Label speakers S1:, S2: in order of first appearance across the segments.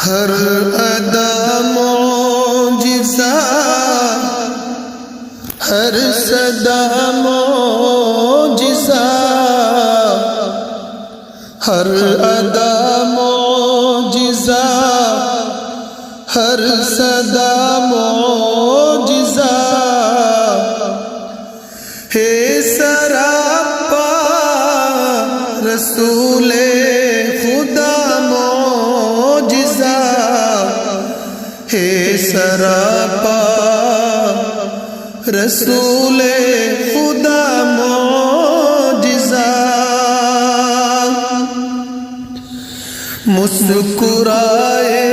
S1: ہر ادا معجزہ، ہر صدا معجزہ، ہر ادا معجزہ، ہر صدا معجزہ ہے سراپا رسول خدا معجزہ ہے سراپا رسول خدا معجزہ مسکرائے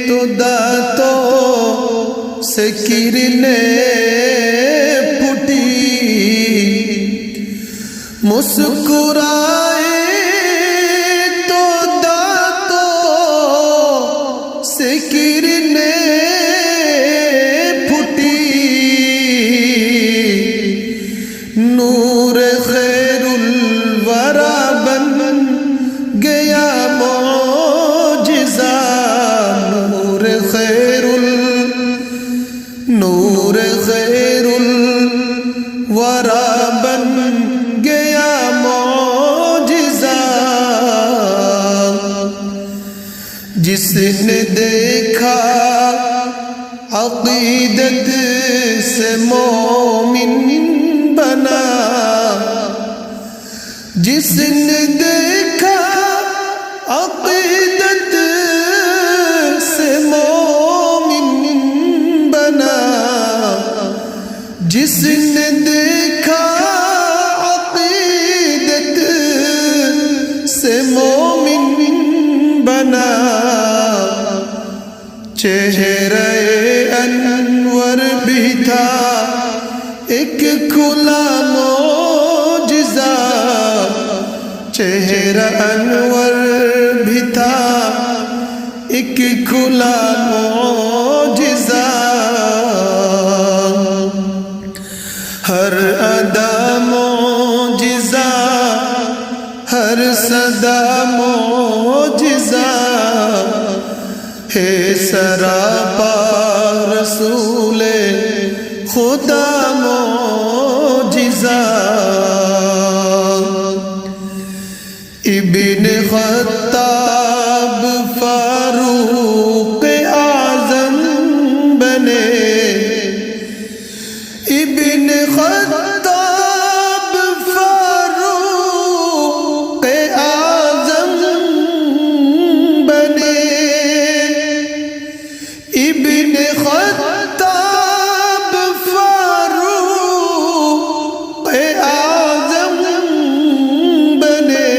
S1: تو دانتوں سے کرنیں پھوٹی، مسکرائے تو دانتوں سے کرنیں پھوٹی، نور خیر الورا بن گیا معجزہ، نور خیر الورا بن گیا معجزہ، جس نے دیکھا عقیدت سے مومن بنا، جس نے دیکھا عقیدت سے مومن بنا، جس نے دیکھا عقیدت سے مومن بنا، چہرہ انور بھی تھا ایک کھلا معجزہ، چہرہ انور بھی تھا ایک کھلا معجزہ، ہر ادا معجزہ، ہر صدا معجزہ ہے سراپا رسول خدا معجزہ، ابن خطاب فاروق اعظم بنے، ابن خطاب فاروق اعظم بنے، ابن خطاب فاروق اعظم بنے،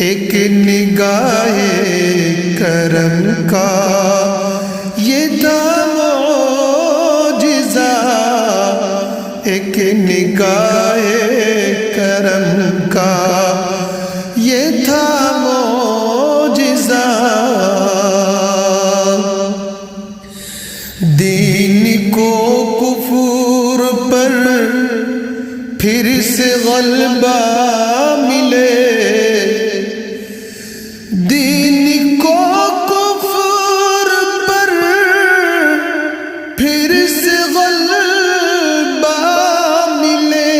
S1: ایک نگاہ کرم کا یہ تھا معجزہ، ایک نگاہ کرم کا یہ تھا معجزہ، دین کو کفر پر پھر سے غلبہ ملے، دین کو کفر پر پھر سے غلبہ ملے،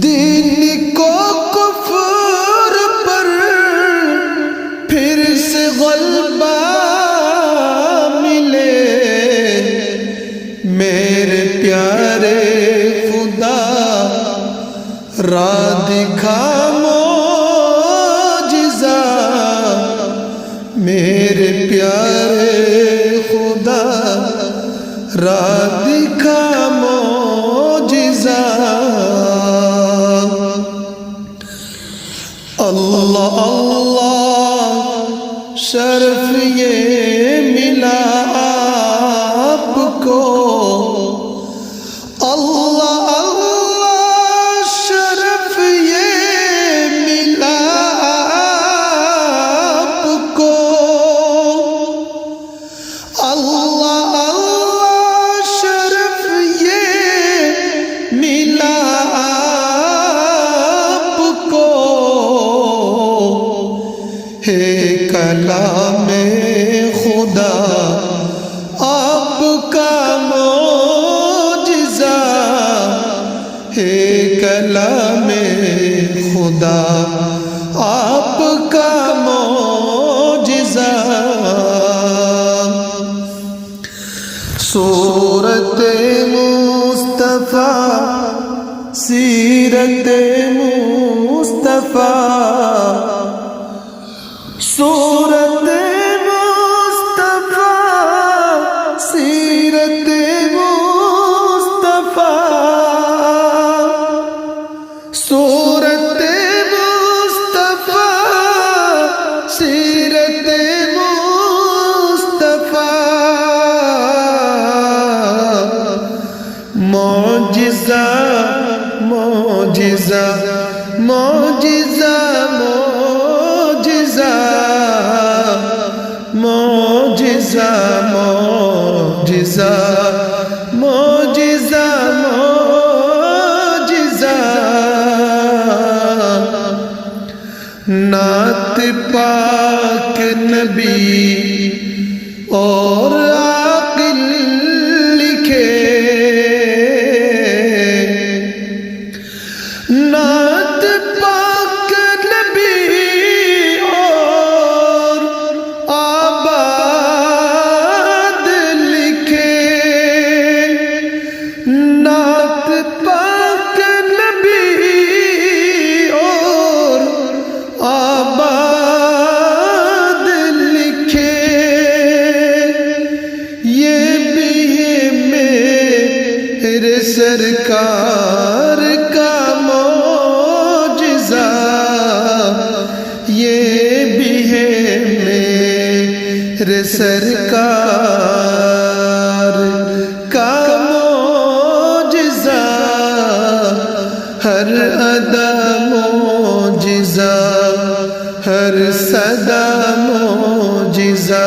S1: دین کو کفر پر پھر سے غلبہ ملے، میرے پیارے خدا راہ دکھا معجزہ، میرے پیارے خدا راہ دکھا معجزہ، اللہ اللہ شرف یہ ملا آپ کو، اللہ اللہ شرف یہ ملا آپ کو، اللہ اللہ شرف کلام خدا آپ کا معجزہ ہے کلام خدا آپ کا معجزہ صورت مصطفیٰ سیرت مصطفیٰ صورت مصطفیٰ سیرت مصطفیٰ صورت مصطفیٰ سیرت مصطفیٰ معجزہ معجزہ معجزہ معجزہ معجزہ معجزہ معجزہ معجزہ نعت پاک نبی اور عاقل لکھے نعت پاک نبی اور آباد لکھے نعت پاک نبی اور آباد لکھے یہ بھی ہے میرے سرکار کا معجزہ یہ بھی ہے میرے سرکار کا معجزہ ہر ادا معجزہ ہر صدا معجزہ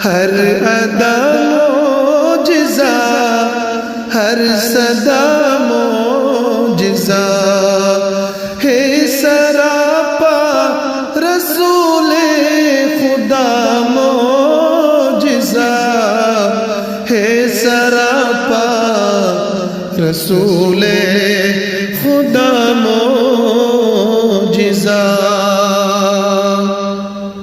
S1: ہر ادا معجزہ ہر صدا معجزہ ہے سراپا رسول خدا معجزہ ہے سراپا رسول